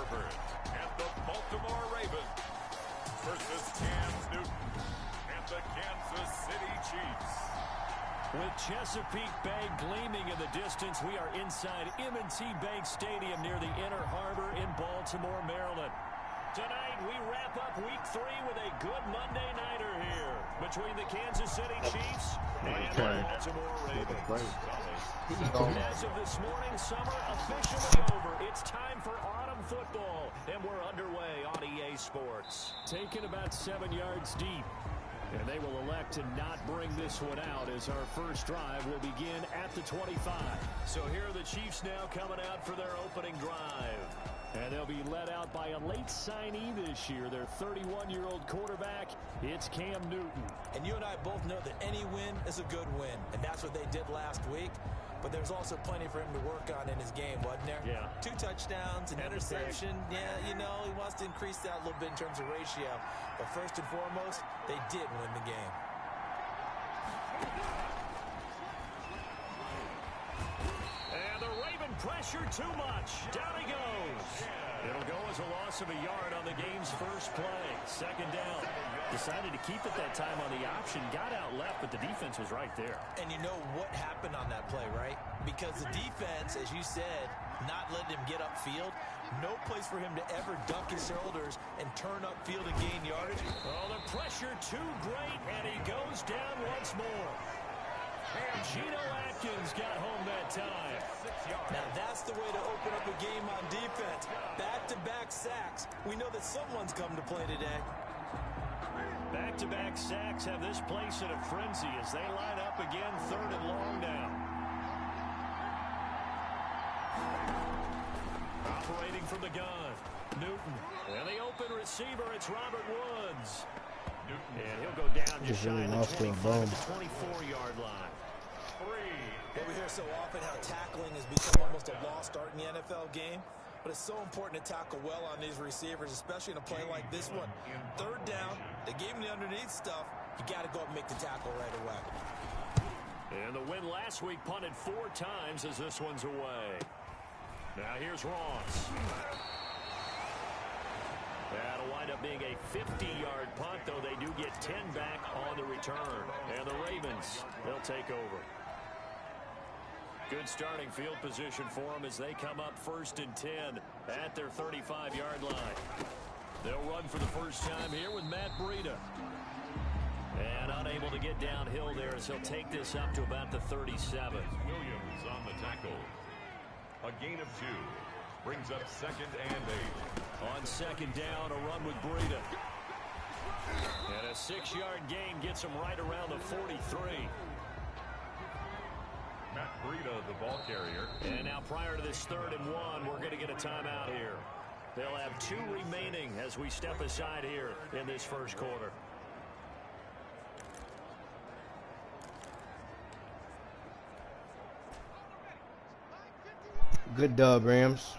Harvard and the Baltimore Ravens versus Cam Newton and the Kansas City Chiefs. With Chesapeake Bay gleaming in the distance, we are inside M&T Bank Stadium near the Inner Harbor in Baltimore, Maryland. Tonight, we wrap up Week 3 with a good Monday nighter here between the Kansas City Chiefs and the Baltimore Ravens. As of this morning, summer officially over. It's time for autumn football, and we're underway on EA Sports. Taken about 7 yards deep. And they will elect to not bring this one out as our first drive will begin at the 25. So here are the Chiefs now coming out for their opening drive. And they'll be led out by a late signee this year, their 31-year-old quarterback. It's Cam Newton. And you and I both know that any win is a good win, and that's what they did last week. But there's also plenty for him to work on in his game, wasn't there? Yeah. 2 touchdowns, an interception. Yeah, you know, he wants to increase that a little bit in terms of ratio. But first and foremost, they did win the game. And the Raven pressure too much. Down he goes. It'll go as a loss of a yard on the game's first play. Second down. Decided to keep it that time on the option. Got out left, but the defense was right there. And you know what happened on that play, right? Because the defense, as you said, not letting him get upfield. No place for him to ever duck his shoulders and turn upfield and gain yardage. Oh, the pressure too great, and he goes down once more. And Geno Atkins got home that time. Now that's the way to open up a game on defense. Back-to-back sacks. We know that someone's come to play today. Back-to-back sacks have this place in a frenzy as they line up again, 3rd and long now. Operating from the gun, Newton. And the open receiver, it's Robert Woods. And he'll go down just shy of the 25 to 24-yard line. Well, we hear so often how tackling has become almost a lost art in the NFL game. But it's so important to tackle well on these receivers, especially in a play like this one. 3rd down, they gave him the underneath stuff. You got to go up and make the tackle right away. And the win last week punted 4 times as this one's away. Now here's Ross. That'll wind up being a 50-yard punt, though they do get 10 back on the return. And the Ravens, they'll take over. Good starting field position for them as they come up 1st and 10 at their 35-yard line. They'll run for the first time here with Matt Breida. And unable to get downhill there as he'll take this up to about the 37. Williams on the tackle. A gain of 2. Brings up 2nd and 8. On 2nd down, a run with Breida. And a 6-yard gain gets him right around the 43. Matt Breida, the ball carrier. And now prior to this 3rd and 1, we're going to get a timeout here. They'll have 2 remaining as we step aside here in this first quarter. Good dub, Rams.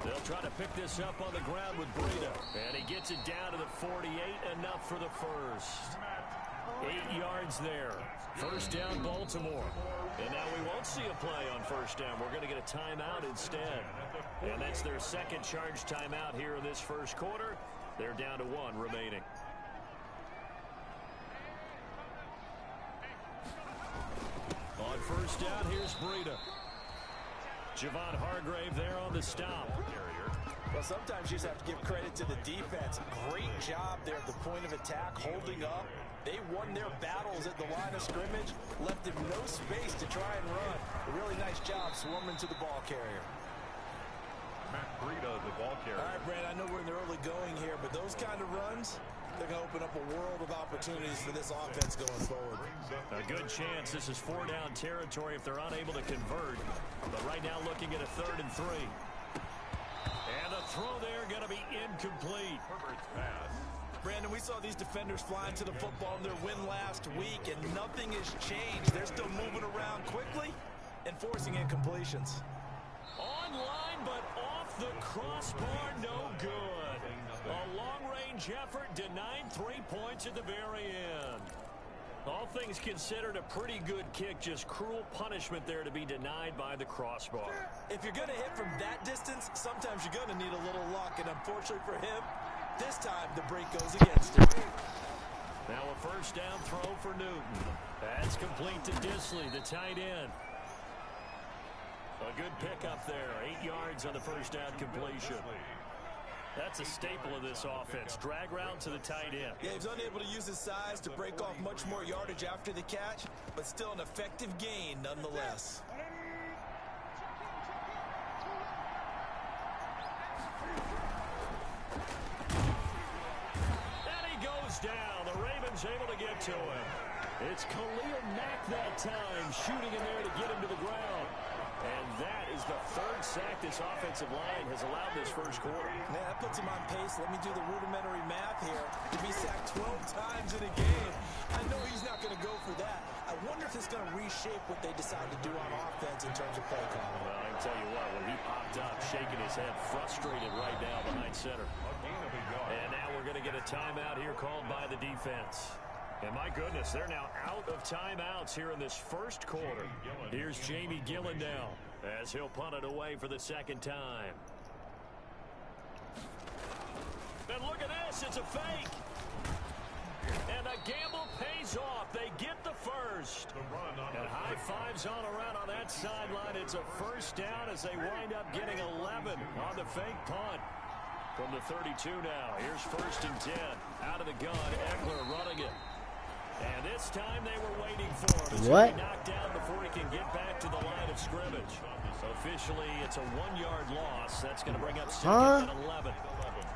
They'll try to pick this up on the ground with Breida. And he gets it down to the 48, enough for the first. 8 yards there. First down, Baltimore. And now we won't see a play on first down. We're going to get a timeout instead. And that's their 2nd charge timeout here in this first quarter. They're down to 1 remaining. On first down, here's Breida. Javon Hargrave there on the stop. Well, sometimes you just have to give credit to the defense. Great job there at the point of attack, holding up. They won their battles at the line of scrimmage, left him no space to try and run. A really nice job swarming to the ball carrier. Matt Breida, the ball carrier. All right, Brad, I know we're in the early going here, but those kind of runs, they're going to open up a world of opportunities for this offense going forward. A good chance this is 4-down territory if they're unable to convert. But right now looking at a 3rd and 3. And the throw there going to be incomplete. Herbert's pass. Brandon, we saw these defenders flying to the football in their win last week, and nothing has changed. They're still moving around quickly and forcing incompletions. Online, but off the crossbar, no good. A long-range effort denied 3 points at the very end. All things considered, a pretty good kick. Just cruel punishment there to be denied by the crossbar. If you're going to hit from that distance, sometimes you're going to need a little luck. And unfortunately for him, this time the break goes against him. Now a first down throw for Newton. That's complete to Disley, the tight end. A good pickup there. 8 yards on the first down completion. That's a staple of this offense. Drag route to the tight end. Yeah, he's unable to use his size to break off much more yardage after the catch, but still an effective gain nonetheless. And he goes down. The Ravens able to get to him. It's Khalil Mack that time, shooting in there to get him to the ground. And that is the 3rd sack this offensive line has allowed this first quarter. Man, that puts him on pace. Let me do the rudimentary math here. To be sacked 12 times in a game. I know he's not going to go for that. I wonder if it's going to reshape what they decide to do on offense in terms of play calling. Well, I can tell you what, when he popped up, shaking his head, frustrated right now behind center. And now we're going to get a timeout here called by the defense. And my goodness, they're now out of timeouts here in this first quarter. Here's Jamie Gillen now as he'll punt it away for the second time. And look at this, it's a fake. And the gamble pays off. They get the first. And high fives on around on that sideline. It's a first down as they wind up getting 11 on the fake punt. From the 32 now, here's 1st and 10. Out of the gun, Eckler running it. And this time they were waiting for him. What? Knocked down before he can get back to the line of scrimmage. Officially, it's a 1-yard loss. That's going to bring up 2nd and 11.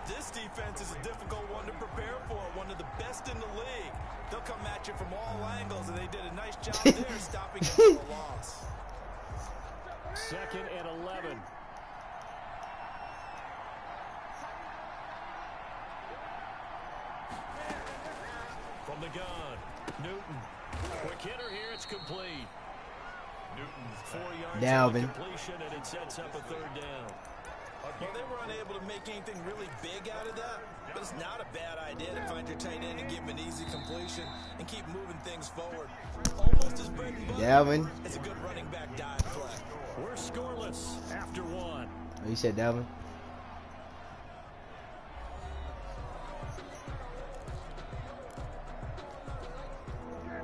This defense is a difficult one to prepare for. One of the best in the league. They'll come at you from all angles, and they did a nice job there stopping him for a loss. 2nd and 11. From the gun, Newton. Quick hitter here, it's complete. Newton's 4 yards Dalvin. completion, and it sets up a 3rd down. Well, they were unable to make anything really big out of that, but it's not a bad idea to find your tight end and give him an easy completion and keep moving things forward. Almost as bread and butter. Dalvin. It's a good running back dive play. We're scoreless after 1. Oh, you said Dalvin?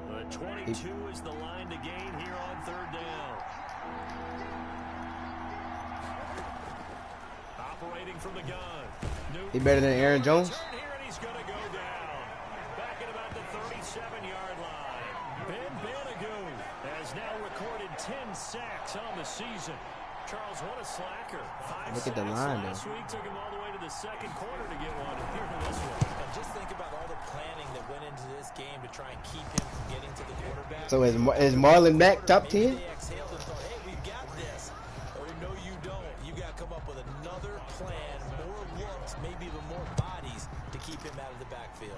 But 22 is the line to gain here on 3rd down. Operating from the gun. Newton. He better than Aaron Jones? Here and he's going to go down. Back at about the 37-yard line. Ben Banagoo has now recorded 10 sacks on the season. Charles, what a slacker. 5 Look at the sacks line, last though. week. Took him all the way to the 2nd quarter to get one. Here to this one. And just think about all the planning that went into this game to try and keep him from getting to the quarterback. So is Marlon Mack top 10? Maybe they exhaled and thought, hey, we've got this. Or no, you don't. You got to come up with another plan, more looks, maybe even more bodies to keep him out of the backfield.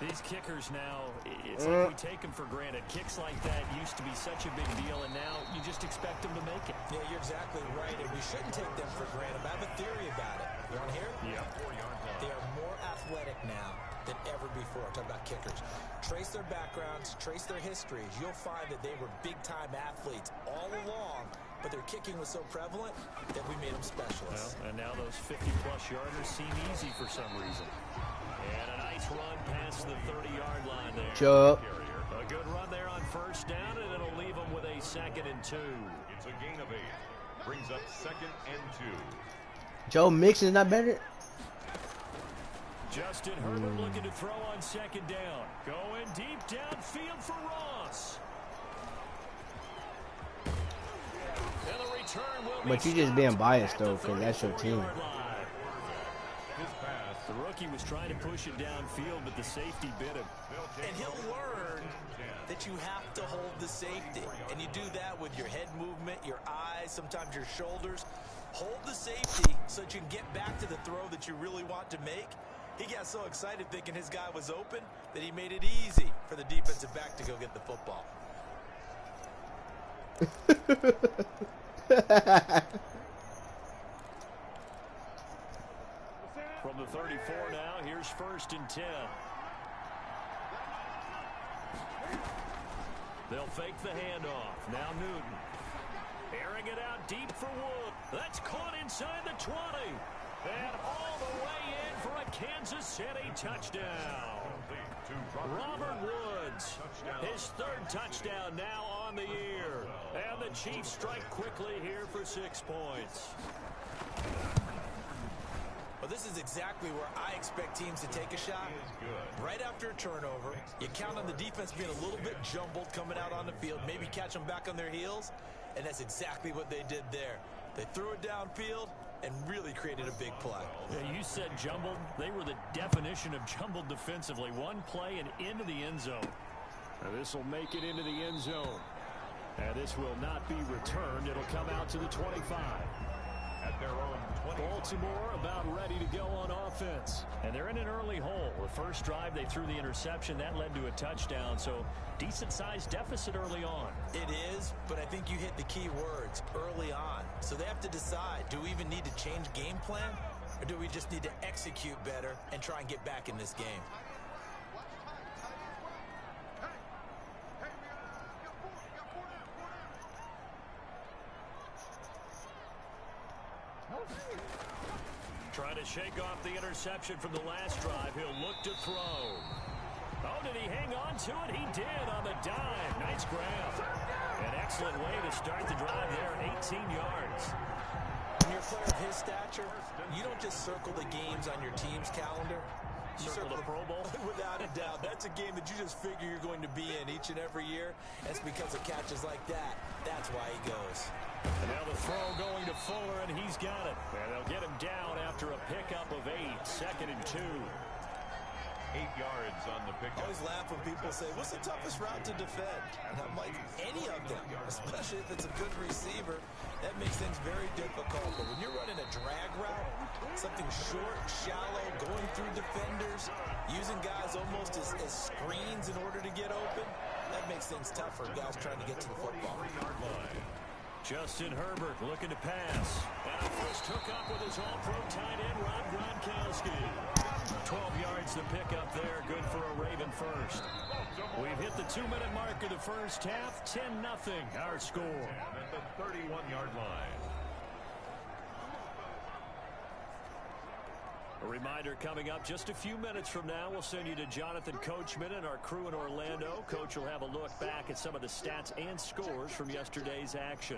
These kickers now, it's like we take them for granted. Kicks like that used to be such a big deal, and now you just expect them to make it. Yeah, you're exactly right, and we shouldn't take them for granted. I have a theory about it. You want to hear it? Yeah. They are more athletic now than ever before. I'm talking about kickers. Trace their backgrounds, trace their histories. You'll find that they were big-time athletes all along, but their kicking was so prevalent that we made them specialists. Well, and now those 50-plus yarders seem easy for some reason. And a nice run past the 30-yard line there. Chubb. A good run there on 1st down, and it'll leave them with a 2nd and 2. It's a gain of 8. Brings up 2nd and 2. Joe Mixon's not better? Justin Herbert looking to throw on 2nd down. Going deep downfield for Ross. And the return will But be you just being stopped biased, at the though, because that's your team. 34-yard line. The rookie was trying to push it downfield, but the safety bit him. And he'll learn that you have to hold the safety. And you do that with your head movement, your eyes, sometimes your shoulders. Hold the safety so that you can get back to the throw that you really want to make. He got so excited thinking his guy was open that he made it easy for the defensive back to go get the football. From the 34 now, here's 1st and 10. They'll fake the handoff. Now Newton. Airing it out deep for Wood. That's caught inside the 20. And all the way in for a Kansas City touchdown. Robert Woods, his third touchdown now on the year. And the Chiefs strike quickly here for 6 points. Well, this is exactly where I expect teams to take a shot. Right after a turnover, you count on the defense being a little bit jumbled coming out on the field, maybe catch them back on their heels, and that's exactly what they did there. They threw it downfield and really created a big play. Yeah, you said jumbled. They were the definition of jumbled defensively. One play and into the end zone. Now this will make it into the end zone. And this will not be returned. It'll come out to the 25. At their own 20. Baltimore about ready to go on offense. And they're in an early hole. The first drive, they threw the interception. That led to a touchdown. So decent-sized deficit early on. It is, but I think you hit the key words, early on. So they have to decide, do we even need to change game plan? Or do we just need to execute better and try and get back in this game? Trying to shake off the interception from the last drive. He'll look to throw. Oh, did he hang on to it? He did on the dive. Nice grab. An excellent way to start the drive there. 18 yards. When you're a player of his stature, you don't just circle the games on your team's calendar. You Circle the Pro Bowl? Without a doubt. That's a game that you just figure you're going to be in each and every year. That's because of catches like that. That's why he goes. And now the throw going to Fuller, and he's got it. And they'll get him down after a pickup of 8. 2nd and 2. 8 yards on the I pickup. always laugh when people say, what's the toughest route to defend? And I'm like, any of them, especially if it's a good receiver, that makes things very difficult. But when you're running a drag route, something short, shallow, going through defenders, using guys almost as screens in order to get open, that makes things tough for guys trying to get to the football. Justin Herbert looking to pass. And a first hookup with his all-pro tight end, Rob Gronkowski. 12 yards to pick up there. Good for a Raven first. We've hit the 2-minute mark of the first half. 10-0 our score. At the 31-yard line. A reminder coming up just a few minutes from now. We'll send you to Jonathan Coachman and our crew in Orlando. Coach will have a look back at some of the stats and scores from yesterday's action.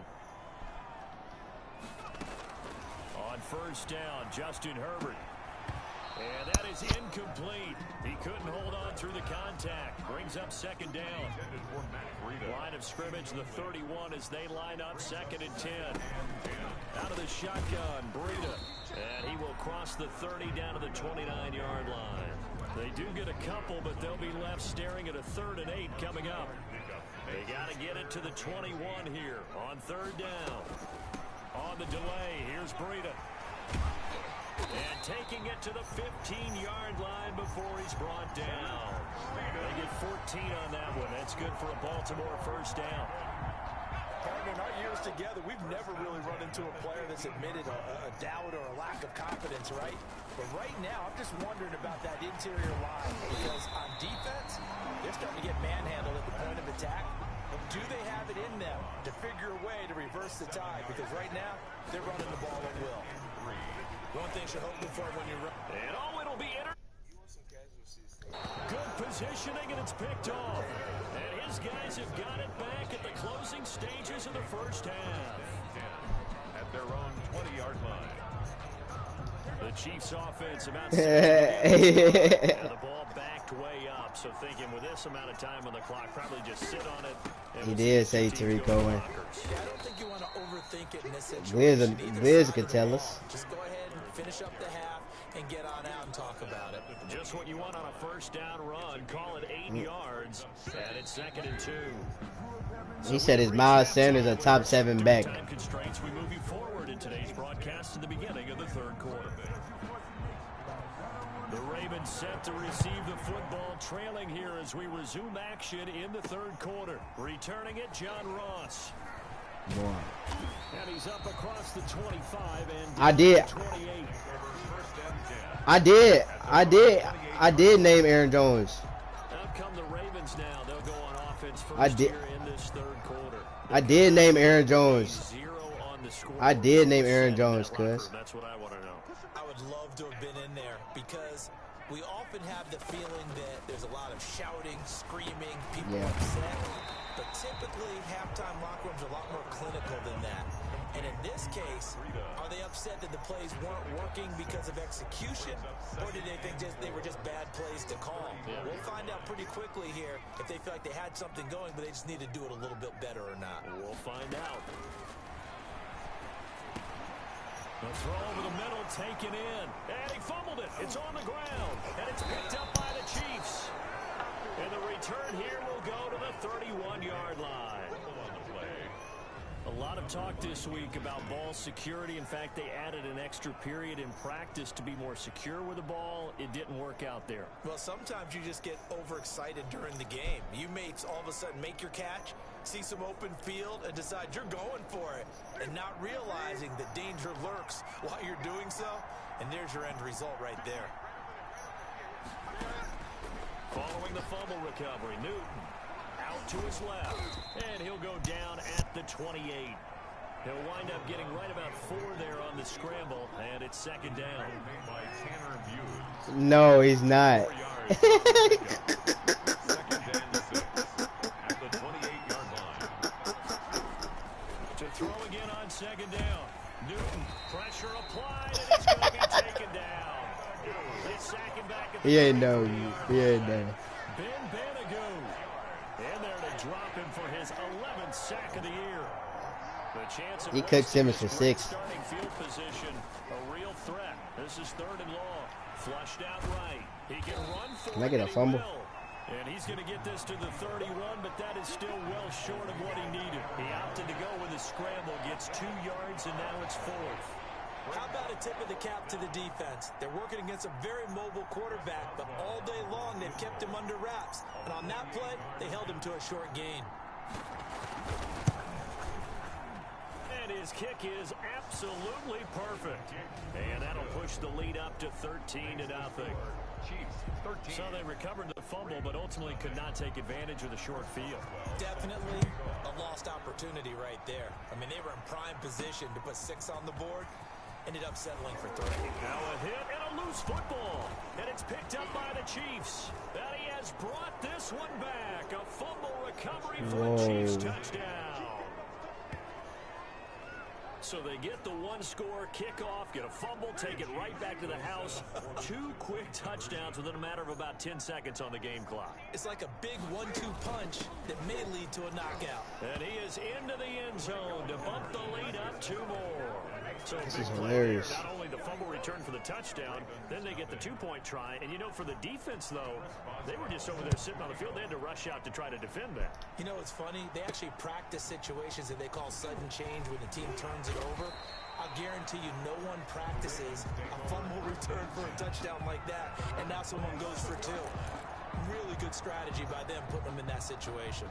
On first down, Justin Herbert. And that is incomplete. He couldn't hold on through the contact. Brings up 2nd down. Line of scrimmage, the 31 as they line up 2nd and 10. Out of the shotgun, Breida. And he will cross the 30 down to the 29-yard line. They do get a couple, but they'll be left staring at a 3rd and 8 coming up. They got to get it to the 21 here on 3rd down. On the delay, here's Breida. And taking it to the 15-yard line before he's brought down. They get 14 on that one. That's good for a Baltimore first down. Partner, in our years together, we've never really run into a player that's admitted a doubt or a lack of confidence, right? But right now, I'm just wondering about that interior line because on defense, they're starting to get manhandled at the point of attack. Do they have it in them to figure a way to reverse the tide? Because right now, they're running the ball at will. One thing you're hoping for when you're running. And oh, it'll be good positioning, and it's picked off. And his guys have got it back at the closing stages of the first half. At their own 20-yard line. The Chiefs offense about and the ball backed way up. So thinking with this amount of time on the clock, probably just sit on it. He did say Tariq Cohen. Yeah, I don't think you want to overthink it in this situation. Wiz could tell us. Just go ahead and finish up the half and get on out and talk about it. Just what you want on a first down run. Call it 8 yards, and it's 2nd and 2. He said it's Miles Sanders a top 7 back. Time constraints, we move you forward in today's broadcast to the beginning of the 3rd quarter. The Ravens set to receive the football, trailing here as we resume action in the 3rd quarter. Returning it, John Ross. Boy. And he's up across the 25 and I did. 28. I did name Aaron Jones. Out come the Ravens now. They'll go on I did. I did name Aaron Jones. I did name Aaron Jones, cuz. That's what I want to know. I would love to have been in there because we often have the feeling that there's a lot of shouting, screaming, people upset. But typically, halftime locker rooms are a lot more clinical than that. And in this case, are they upset that the plays weren't working because of execution? Or did they think they were just bad plays to call? We'll find out pretty quickly here if they feel like they had something going, but they just need to do it a little bit better or not. We'll find out. The throw over the middle, taken in. And he fumbled it. It's on the ground. And it's picked up by the Chiefs. And the return here will go to the 31-yard line. A lot of talk this week about ball security. In fact, they added an extra period in practice to be more secure with the ball. It didn't work out there. Well, sometimes you just get overexcited during the game. You may all of a sudden make your catch, see some open field, and decide you're going for it, and not realizing that danger lurks while you're doing so. And there's your end result right there. Following the fumble recovery, Newton out to his left, and he'll go down at the 28. He'll wind up getting right about 4 there on the scramble, and it's second down. No, he's not. To throw again on second down. Newton, pressure applied, and it's going to be taken down. It's second back at the He ain't know. He ain't know. Ben Banagoo in there to drop him for his 11th sack of the year. The chance of He cooked Simmons for 6. starting field position, a real threat. This is third and long. Flushed out right. He can run for Can I get a fumble? And he's going to get this to the 31, but that is still well short of what he needed. He opted to go with the scramble, gets 2 yards, and now it's 4th. How about a tip of the cap to the defense? They're working against a very mobile quarterback, but all day long they've kept him under wraps. And on that play, they held him to a short gain. And his kick is absolutely perfect. And that'll push the lead up to 13-0. So they recovered the fumble, but ultimately could not take advantage of the short field. Definitely a lost opportunity right there. I mean, they were in prime position to put 6 on the board. Ended up settling for 3. Now a hit and a loose football. And it's picked up by the Chiefs. And he has brought this one back. A fumble recovery for a Chiefs touchdown. So they get the 1-score kickoff, get a fumble, take it right back to the house. 2 quick touchdowns within a matter of about 10 seconds on the game clock. It's like a big 1-2 punch that may lead to a knockout. And he is into the end zone to bump the lead up 2 more. So This is hilarious. Not only the fumble return for the touchdown, then they get the 2-point try. And, you know, for the defense, though, they were just over there sitting on the field. They had to rush out to try to defend that. You know, it's funny. They actually practice situations that they call sudden change when the team turns it over. I'll guarantee you no one practices a fumble return for a touchdown like that, and now someone goes for 2. Really good strategy by them putting them in that situation.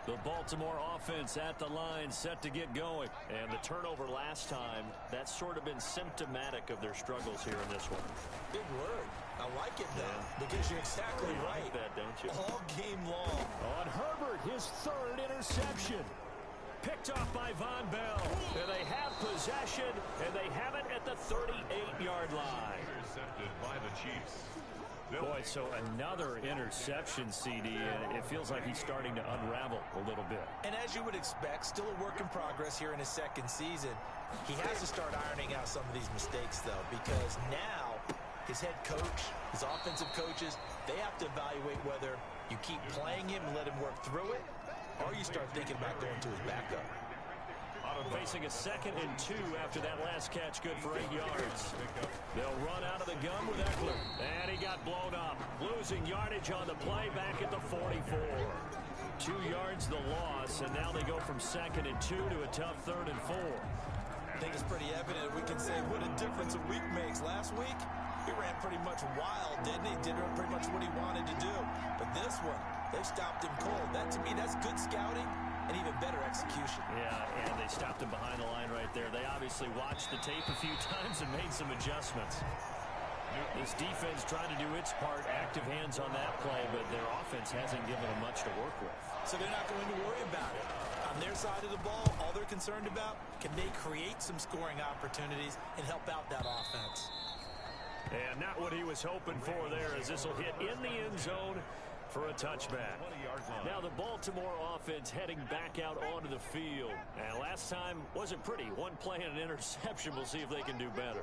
The Baltimore offense at the line, set to get going. And the turnover last time, that's sort of been symptomatic of their struggles here in this one. Big word. I like it, though, because you're exactly right. Like that, don't you? All game long. On Herbert, his 3rd interception. Picked off by Von Bell. And they have possession, and they have it at the 38-yard line. Intercepted by the Chiefs. Boy, so another interception, CD, and it feels like he's starting to unravel a little bit. And as you would expect, still a work in progress here in his 2nd season. He has to start ironing out some of these mistakes, though, because now his head coach, his offensive coaches, they have to evaluate whether you keep playing him and let him work through it, or you start thinking about going to his backup. Facing a 2nd and 2 after that last catch, good for 8 yards. They'll run out of the gun with Eckler. And he got blown up. Losing yardage on the play back at the 44. 2 yards the loss, and now they go from 2nd and 2 to a tough 3rd and 4. I think it's pretty evident. We can say what a difference a week makes. Last week, he ran pretty much wild, didn't he? Did pretty much what he wanted to do. But this one, they stopped him cold. That, to me, that's good scouting and even better execution. Yeah, and they stopped him behind the line right there. They obviously watched the tape a few times and made some adjustments. This defense trying to do its part, active hands on that play, but their offense hasn't given them much to work with. So they're not going to worry about it. On their side of the ball, all they're concerned about, can they create some scoring opportunities and help out that offense? And not what he was hoping for there, as this will hit in the end zone for a touchback. Now the Baltimore offense heading back out onto the field. And last time wasn't pretty. One play and an interception. We'll see if they can do better.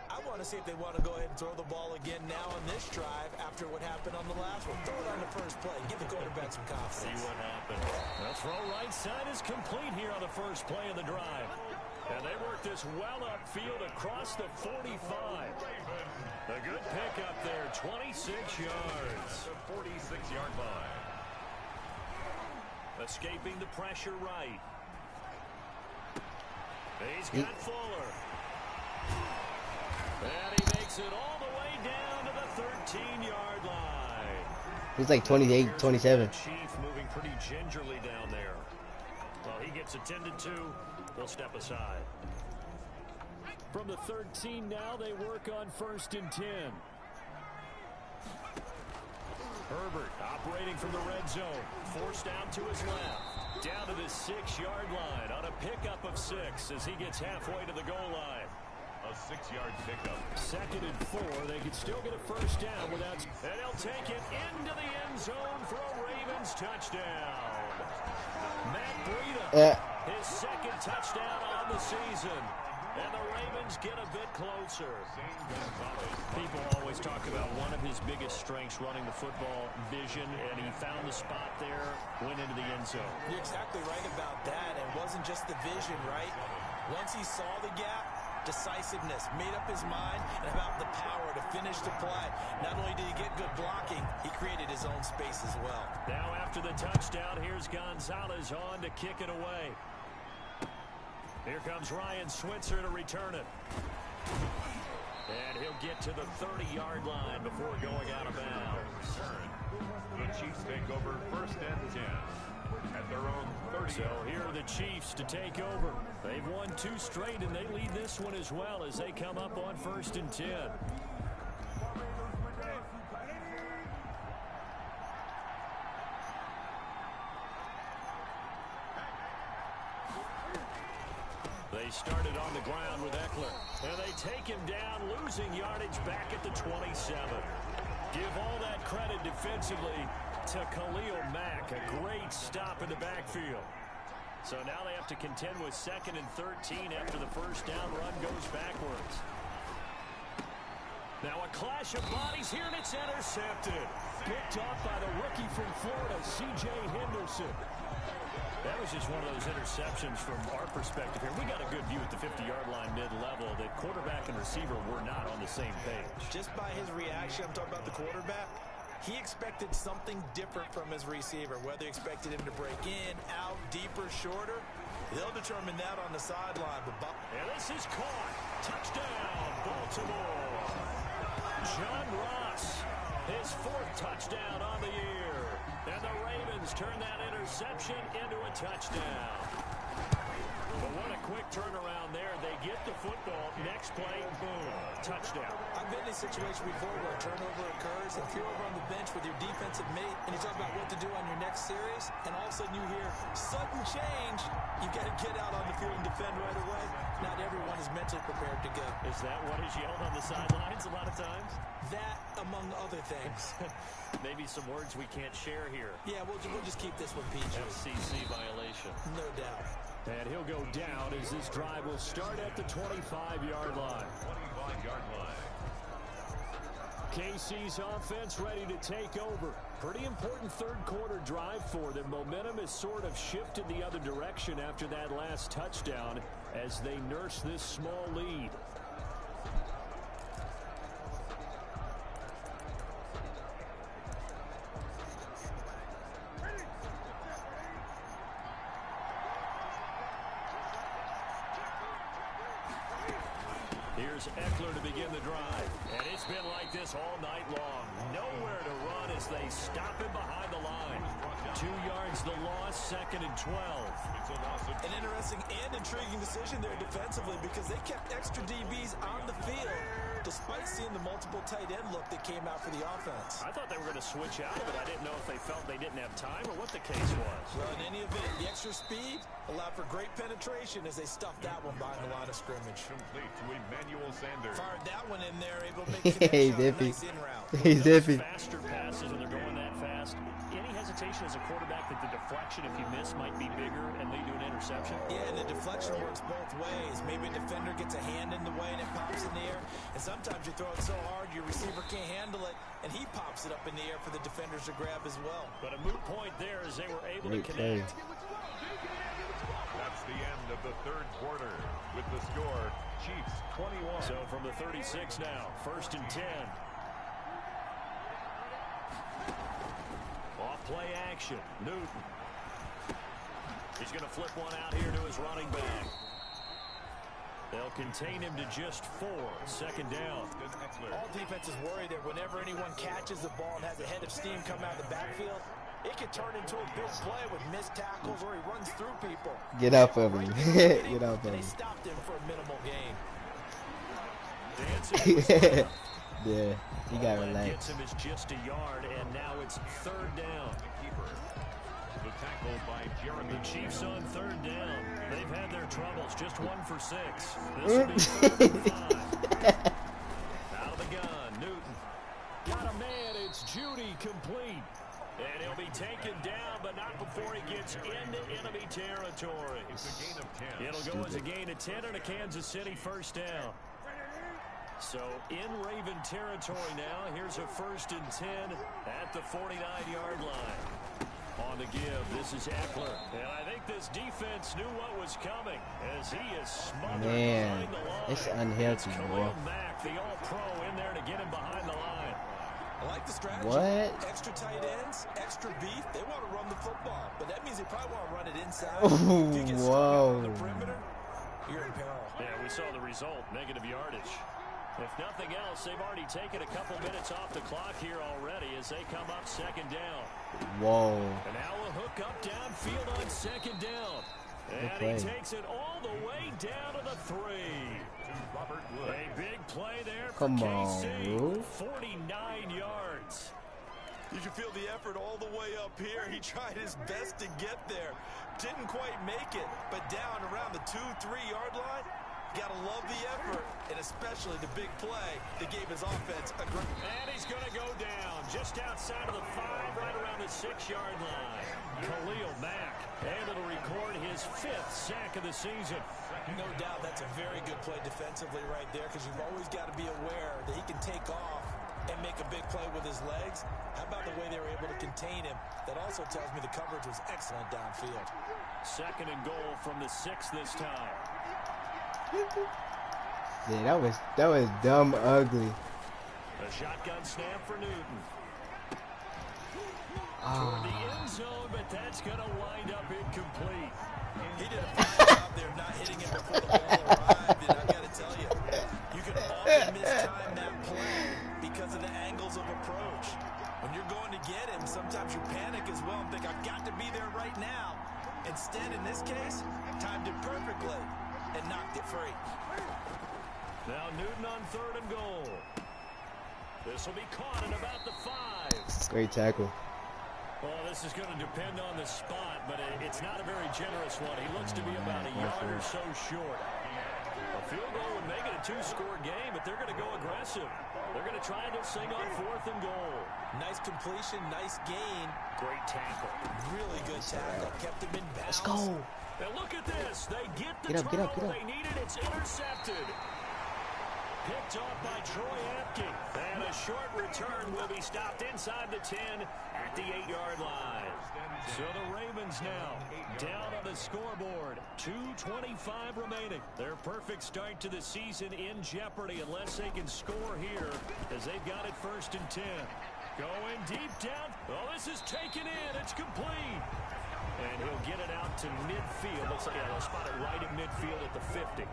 I want to see if they want to go ahead and throw the ball again now on this drive after what happened on the last one. Throw it on the first play. Give the quarterback some confidence. See what happens. The throw right side is complete here on the first play of the drive. And they work this well upfield across the 45. A good pickup there, 26 yards. The 46-yard line. Escaping the pressure right. He's got Fuller. And he makes it all the way down to the 13-yard line. He's like 28, 27. Chief moving pretty gingerly down there. Well, he gets attended to. We'll step aside. From the 13 now, they work on 1st and 10. Herbert operating from the red zone. Forced out to his left. Down to the 6-yard line on a pickup of 6 as he gets halfway to the goal line. A 6-yard pickup. 2nd and 4. They could still get a first down without... And he'll take it into the end zone for a Ravens touchdown. Matt Breida, his 2nd touchdown on the season. And the Ravens get a bit closer. People always talk about one of his biggest strengths, running the football, vision, and he found the spot there, went into the end zone. You're exactly right about that. It wasn't just the vision, right? Once he saw the gap, decisiveness, made up his mind, and about the power to finish the play. Not only did he get good blocking, he created his own space as well. Now after the touchdown, here's Gonzalez on to kick it away. Here comes Ryan Switzer to return it. And he'll get to the 30-yard line before going out of bounds. The Chiefs take over 1st and 10 at their own 30. So here are the Chiefs to take over. They've won 2 straight, and they lead this one as well as they come up on 1st and 10. They started on the ground with Eckler, and they take him down, losing yardage back at the 27. Give all that credit defensively to Khalil Mack, a great stop in the backfield. So now they have to contend with 2nd and 13 after the first down run goes backwards. Now a clash of bodies here, and it's intercepted. Picked off by the rookie from Florida, C.J. Henderson. That was just one of those interceptions from our perspective here. We got a good view at the 50-yard line mid-level that quarterback and receiver were not on the same page. Just by his reaction, I'm talking about the quarterback, he expected something different from his receiver. Whether he expected him to break in, out, deeper, shorter, they'll determine that on the sideline. And this is caught. Touchdown, Baltimore. John Ross, his 4th touchdown on the year. And the Ravens turn that interception into a touchdown. But what a quick turnaround there. They get the football. Next play, boom, touchdown. I've been in a situation before where a turnover occurs, and if you're over on the bench with your defensive mate, and you talk about what to do on your next series, and all of a sudden you hear sudden change, you've got to get out on the field and defend right away. Not everyone is mentally prepared to go. Is that what is yelled on the sidelines a lot of times? That, among other things. Maybe some words we can't share here. Yeah, we'll just keep this one PG. FCC violation. No doubt. And he'll go down as this drive will start at the 25-yard line. 25-yard line. KC's offense ready to take over. Pretty important 3rd quarter drive for them. Momentum has sort of shifted the other direction after that last touchdown as they nurse this small lead. Here's Eckler to begin the drive. And it's been like this all night long. Nowhere to run as they stop him behind the line. 2 yards the loss, 2nd and 12. An interesting and intriguing decision there defensively because they kept extra DBs on the field. despite seeing the multiple tight end look that came out for the offense. I thought they were going to switch out of it. I didn't know if they felt they didn't have time or what the case was. Well, in any event, the extra speed allowed for great penetration as they stuffed that one behind the line of scrimmage. Complete to Emmanuel Sanders. Fired that one in there, able to make a connection on a nice in route. He's iffy. Faster passes when they're going that fast. Any hesitation as a quarterback that the deflection, if you miss, might be bigger and lead to an interception? Yeah, and the deflection works both ways. Maybe a defender gets a hand in the way and it pops in the air. And sometimes you throw it so hard your receiver can't handle it, and he pops it up in the air for the defenders to grab as well. But a moot point there as they were able to connect. That's the end of the third quarter with the score, Chiefs 21. So from the 36 now, 1st and 10. Off play action, Newton. He's going to flip one out here to his running back. They'll contain him to just 4. 2nd down. All defenses worry that whenever anyone catches the ball and has a head of steam come out of the backfield, it can turn into a big play with missed tackles or he runs through people. Get off of me. Get off of me. They stopped him for a minimal gain. Yeah, he got relaxed. Gets him is just a yard, and now it's 3rd down. The tackle by Jeremy. The Chiefs on 3rd down. They've had their troubles. Just 1 for 6. This will be 3rd and 5. Out of the gun, Newton. Got a man. It's Judy complete. And he'll be taken down, but not before he gets into enemy territory. It's a gain of 10. It'll go as a gain of 10 and a Kansas City 1st down. So in Raven territory now. Here's a 1st and 10 at the 49-yard line. On the give, this is Eckler. And I think this defense knew what was coming as he is smothered behind the line. It's unhealthy, bro. Mack, the all-pro, in there to get him behind the line. I like the strategy. What? Extra tight ends, extra beef. They want to run the football, but that means they probably want to run it inside. Oh, if you get whoa. on the perimeter, you're in peril. Yeah, we saw the result, negative yardage. If nothing else, they've already taken a couple minutes off the clock here already as they come up 2nd down. Whoa. And now a hook up downfield on 2nd down. And he takes it all the way down to the 3. Robert Wood. A big play there for Come KC. on, 49 yards. You can feel the effort all the way up here. He tried his best to get there. Didn't quite make it, but down around the 2-3-yard line, gotta love the effort, and especially the big play that gave his offense a great... And he's going to go down just outside of the 5, right around the 6-yard line. Khalil Mack able to record his 5th sack of the season. No doubt that's a very good play defensively right there, because you've always got to be aware that he can take off and make a big play with his legs. How about the way they were able to contain him? That also tells me the coverage was excellent downfield. 2nd and goal from the 6 this time. Yeah, that was dumb ugly. A shotgun snap for Newton. Ah. Toward the end zone, but that's going to wind up incomplete. He did a fine job there not hitting him before the ball arrived, and I've got to tell you, you can often mistime that play because of the angles of approach. When you're going to get him, sometimes you panic as well and think, I've got to be there right now. Instead, in this case, timed it perfectly and knocked it free. Now Newton on 3rd and goal. This will be caught at about the 5. Great tackle. Well, this is going to depend on the spot, but it's not a very generous one. He looks to be about a yard or so short. A field goal would make it a 2-score game, but they're going to go aggressive. They're going to try this thing on 4th and goal. Nice completion, nice gain. Great tackle. Really good tackle. Kept him in balance. Let's go. And look at this. They get the Get up. turnover they needed. It's intercepted. Picked off by Troy Apke. And a short return will be stopped inside the 10 at the 8-yard line. So the Ravens now down on the scoreboard. 2:25 remaining. Their perfect start to the season in jeopardy unless they can score here as they've got it 1st and 10. Going deep down. Oh, this is taken in. It's complete. And he'll get it out to midfield. Looks like they'll spot it right at midfield at the 50.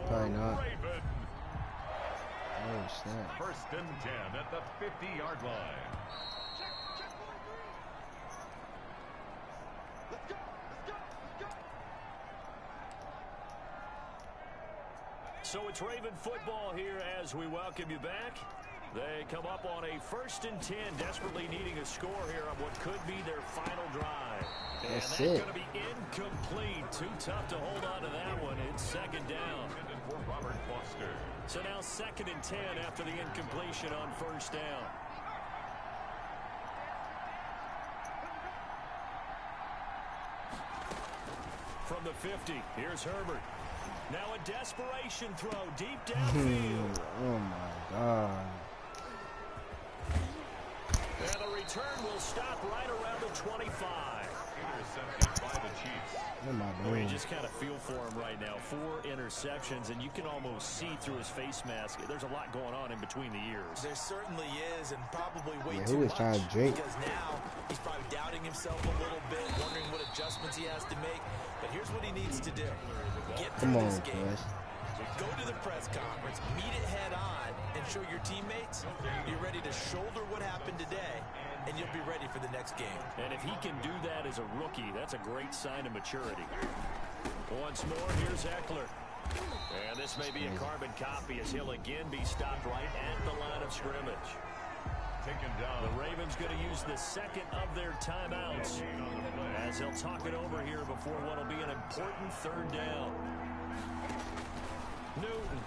Probably not. Oh, snap. 1st and 10 at the 50-yard line. So it's Raven football here as we welcome you back. They come up on a 1st and 10, desperately needing a score here on what could be their final drive. And that's going to be incomplete. Too tough to hold on to that one. It's 2nd down. So now 2nd and 10 after the incompletion on 1st down. From the 50, here's Herbert. Now a desperation throw deep downfield. Oh, my God. And the return will stop right around the 25. Intercepted by the Chiefs. Oh, my Well, you God. just kind of feel for him right now. 4 interceptions, and you can almost see through his face mask. There's a lot going on in between the ears. There certainly is, and probably way Yeah, too who is much. trying to drink? Because now he's probably doubting himself a little bit, wondering what adjustments he has to make. But here's what he needs to do. Get through Come on, this game. boys. Go to the press conference, meet it head on, and show your teammates you're ready to shoulder what happened today, and you'll be ready for the next game. And if he can do that as a rookie, that's a great sign of maturity. Once more, here's Eckler. And this may be a carbon copy as he'll again be stopped right at the line of scrimmage. Taken down. The Ravens going to use the 2nd of their timeouts as they'll talk it over here before what will be an important 3rd down. Newton.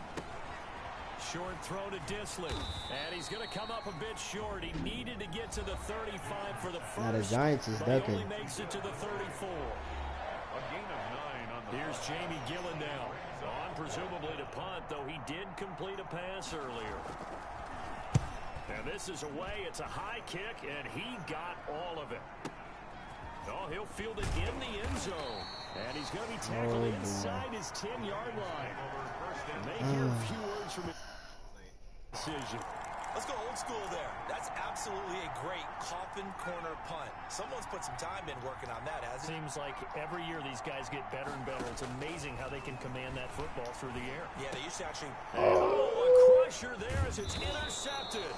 Short throw to Disley. And he's going to come up a bit short. He needed to get to the 35 for the first. Now the Giants is but ducking. he only makes it to the 34. A gain of 9 on the Here's Jamie Gillen now. On presumably to punt, though he did complete a pass earlier. And this is away. It's a high kick, and he got all of it. Oh, he'll field it in the end zone. And he's going to be tackled inside his 10-yard line. And they hear a few words from his decision. Let's go old school there. That's absolutely a great coffin corner punt. Someone's put some time in working on that, hasn't it? Seems like every year these guys get better and better. It's amazing how they can command that football through the air. Yeah, they used to actually... Oh, a crusher there as it's intercepted.